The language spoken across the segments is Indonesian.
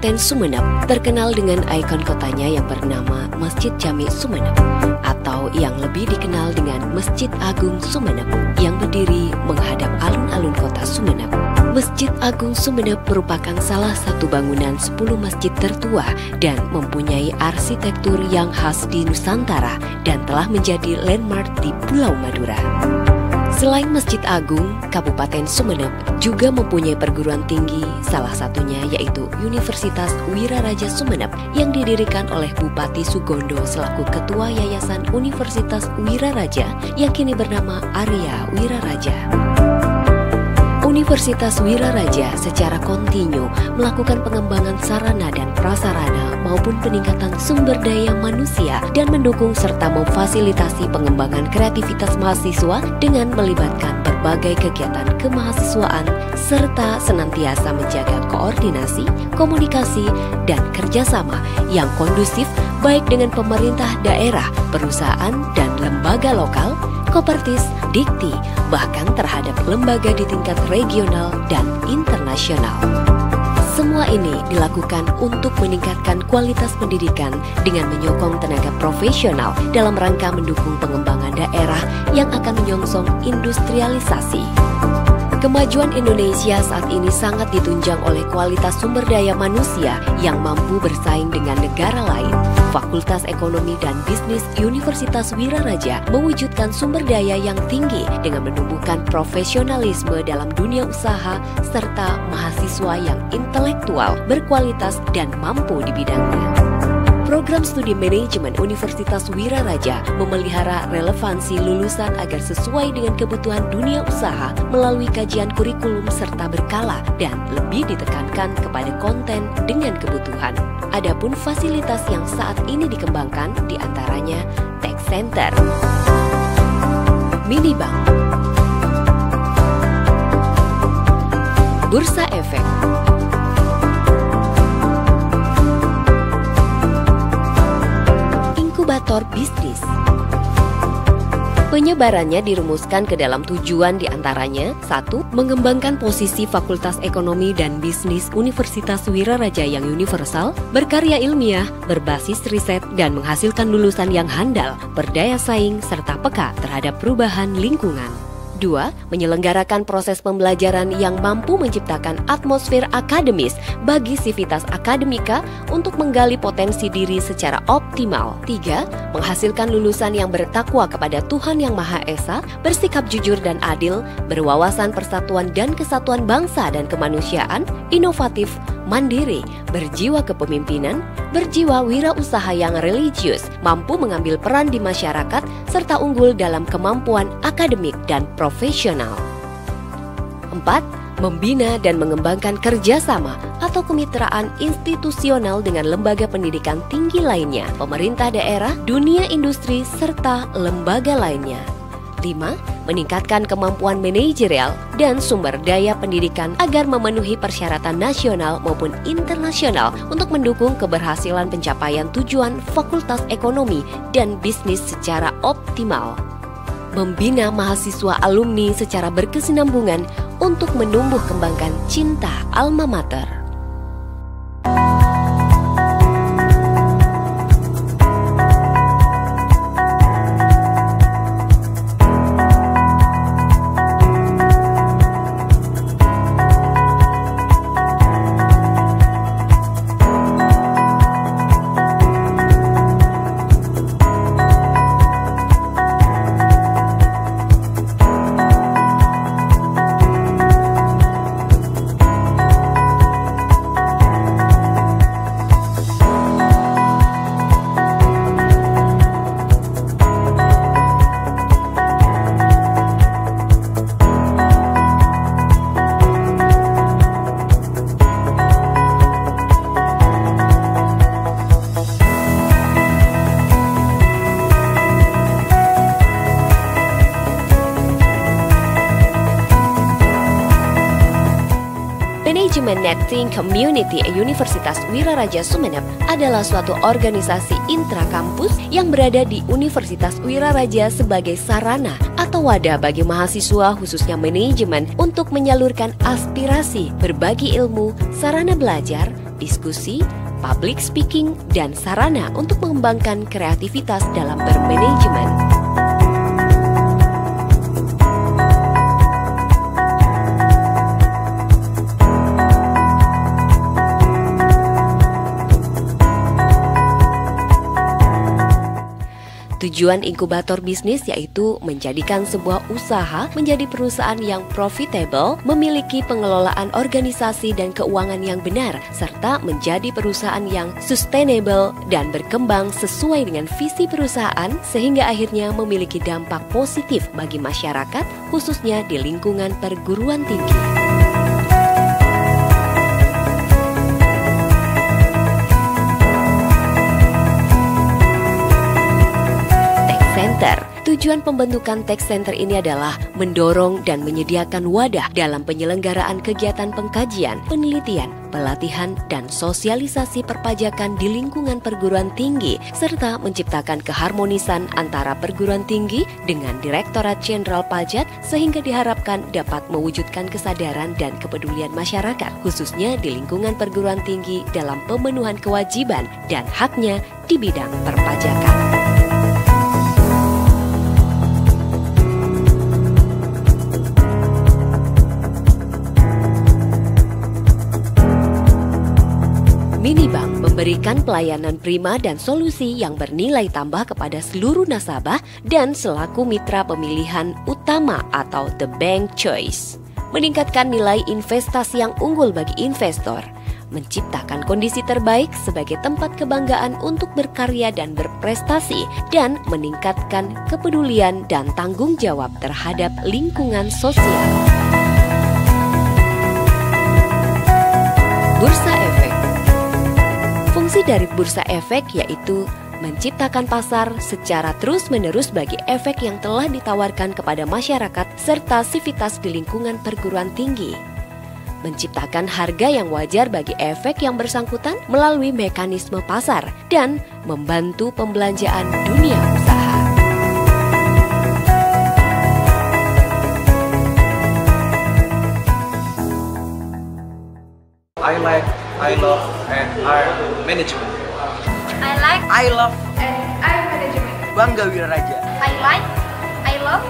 Kabupaten Sumeneb terkenal dengan ikon kotanya yang bernama Masjid Jami Sumeneb atau yang lebih dikenal dengan Masjid Agung Sumeneb yang berdiri menghadap alun-alun kota Sumeneb. Masjid Agung Sumeneb merupakan salah satu bangunan 10 masjid tertua dan mempunyai arsitektur yang khas di Nusantara dan telah menjadi landmark di Pulau Madura. Selain Masjid Agung, Kabupaten Sumeneb juga mempunyai perguruan tinggi, salah satunya yaitu Universitas Wiraraja Sumeneb yang didirikan oleh Bupati Sugondo selaku Ketua Yayasan Universitas Wiraraja yang kini bernama Arya Wiraraja. Universitas Wiraraja secara kontinu melakukan pengembangan sarana dan prasarana maupun peningkatan sumber daya manusia dan mendukung serta memfasilitasi pengembangan kreativitas mahasiswa dengan melibatkan berbagai kegiatan kemahasiswaan serta senantiasa menjaga koordinasi, komunikasi, dan kerjasama yang kondusif baik dengan pemerintah daerah, perusahaan, dan lembaga lokal, Kopertis, Dikti, bahkan terhadap lembaga di tingkat regional dan internasional. Semua ini dilakukan untuk meningkatkan kualitas pendidikan dengan menyokong tenaga profesional dalam rangka mendukung pengembangan daerah yang akan menyongsong industrialisasi. Kemajuan Indonesia saat ini sangat ditunjang oleh kualitas sumber daya manusia yang mampu bersaing dengan negara lain. Fakultas Ekonomi dan Bisnis Universitas Wiraraja mewujudkan sumber daya yang tinggi dengan menumbuhkan profesionalisme dalam dunia usaha serta mahasiswa yang intelektual, berkualitas, dan mampu di bidangnya. Program studi manajemen Universitas Wiraraja memelihara relevansi lulusan agar sesuai dengan kebutuhan dunia usaha melalui kajian kurikulum serta berkala dan lebih ditekankan kepada konten dengan kebutuhan. Adapun fasilitas yang saat ini dikembangkan diantaranya Tech Center, Minibank, Bursa Efek, inkubator bisnis. Penyebarannya dirumuskan ke dalam tujuan diantaranya 1. Mengembangkan posisi Fakultas Ekonomi dan Bisnis Universitas Wiraraja yang universal, berkarya ilmiah, berbasis riset, dan menghasilkan lulusan yang handal, berdaya saing, serta peka terhadap perubahan lingkungan. 2. Menyelenggarakan proses pembelajaran yang mampu menciptakan atmosfer akademis bagi sivitas akademika untuk menggali potensi diri secara optimal. 3. Menghasilkan lulusan yang bertakwa kepada Tuhan Yang Maha Esa, bersikap jujur dan adil, berwawasan persatuan dan kesatuan bangsa dan kemanusiaan, inovatif, mandiri, berjiwa kepemimpinan, berjiwa wirausaha yang religius, mampu mengambil peran di masyarakat, serta unggul dalam kemampuan akademik dan profesional. 4. Membina dan mengembangkan kerjasama atau kemitraan institusional dengan lembaga pendidikan tinggi lainnya, pemerintah daerah, dunia industri, serta lembaga lainnya. 5. Meningkatkan kemampuan manajerial dan sumber daya pendidikan agar memenuhi persyaratan nasional maupun internasional untuk mendukung keberhasilan pencapaian tujuan Fakultas Ekonomi dan Bisnis secara optimal. Membina mahasiswa alumni secara berkesinambungan untuk menumbuh kembangkan cinta alma mater. Manajemen Netting Community Universitas Wiraraja Sumeneb adalah suatu organisasi intrakampus yang berada di Universitas Wiraraja sebagai sarana atau wadah bagi mahasiswa khususnya manajemen untuk menyalurkan aspirasi, berbagi ilmu, sarana belajar, diskusi, public speaking, dan sarana untuk mengembangkan kreativitas dalam bermanajemen. Tujuan inkubator bisnis yaitu menjadikan sebuah usaha menjadi perusahaan yang profitable, memiliki pengelolaan organisasi dan keuangan yang benar, serta menjadi perusahaan yang sustainable dan berkembang sesuai dengan visi perusahaan sehingga akhirnya memiliki dampak positif bagi masyarakat, khususnya di lingkungan perguruan tinggi. Tujuan pembentukan Tech Center ini adalah mendorong dan menyediakan wadah dalam penyelenggaraan kegiatan pengkajian, penelitian, pelatihan, dan sosialisasi perpajakan di lingkungan perguruan tinggi, serta menciptakan keharmonisan antara perguruan tinggi dengan Direktorat Jenderal Pajak sehingga diharapkan dapat mewujudkan kesadaran dan kepedulian masyarakat, khususnya di lingkungan perguruan tinggi dalam pemenuhan kewajiban dan haknya di bidang perpajakan. Minibank memberikan pelayanan prima dan solusi yang bernilai tambah kepada seluruh nasabah dan selaku mitra pemilihan utama atau the bank choice. Meningkatkan nilai investasi yang unggul bagi investor, menciptakan kondisi terbaik sebagai tempat kebanggaan untuk berkarya dan berprestasi, dan meningkatkan kepedulian dan tanggung jawab terhadap lingkungan sosial. Bursa Efek. Fungsi dari bursa efek yaitu menciptakan pasar secara terus-menerus bagi efek yang telah ditawarkan kepada masyarakat serta sivitas di lingkungan perguruan tinggi. Menciptakan harga yang wajar bagi efek yang bersangkutan melalui mekanisme pasar dan membantu pembelanjaan dunia usaha. I love, and art management. I love, and art management. Bangga Wiraraja. I love,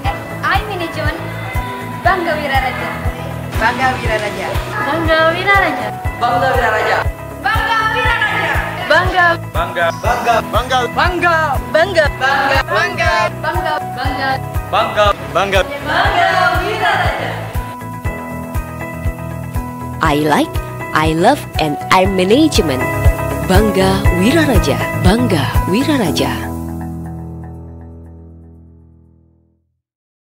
and art management. Bangga Wiraraja. Bangga Wiraraja. Bangga Wiraraja. Bangga Wiraraja. Bangga Wiraraja. Bangga. Bangga. Bangga. Bangga. Bangga. Bangga. Bangga. Bangga. Bangga. Bangga. Bangga. Bangga. Bangga Wiraraja. I love, and art management. Bangga Wiraraja. Bangga Wiraraja.